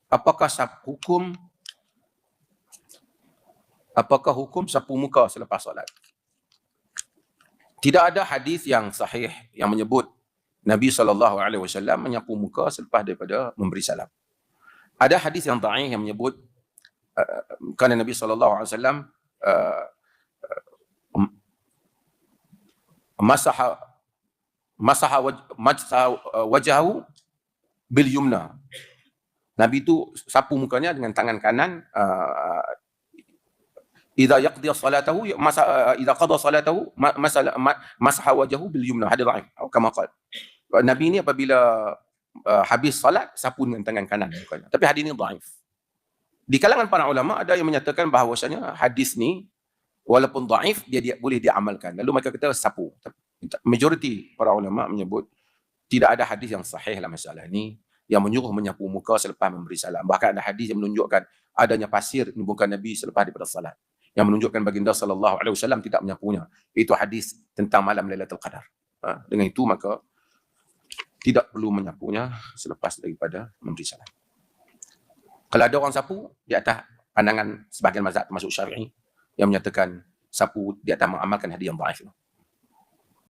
apakah hukum sapu muka selepas solat? Tidak ada hadis yang sahih yang menyebut Nabi SAW menyapu muka selepas daripada memberi salam. Ada hadis yang dhaif yang menyebut kerana Nabi SAW masaha wajahu bil yumna. Nabi itu sapu mukanya dengan tangan kanan. Idza yaqdi salatahu idza qada salatahu masaha wajahu bil yumna. Hadis dhaif kama qala. Nabi ini apabila habis salat sapu dengan tangan kanan mukanya. Tapi hadis ini dhaif. Di kalangan para ulama ada yang menyatakan bahawasanya hadis ni walaupun dhaif dia boleh diamalkan. Lalu mereka kata sapu. Majoriti para ulama menyebut tidak ada hadis yang sahih dalam masalah ini yang menyuruh menyapu muka selepas memberi salam. Bahkan ada hadis yang menunjukkan adanya pasir di muka Nabi selepas daripada salat, yang menunjukkan baginda sallallahu alaihi wasallam tidak menyapunya. Itu hadis tentang malam Lailatul Qadar. Dengan itu maka tidak perlu menyapunya selepas daripada memberi salam. Kalau ada orang sapu di atas pandangan sebahagian mazhab termasuk Syafi'i yang menyatakan sapu di atas mengamalkan hadis yang dhaif.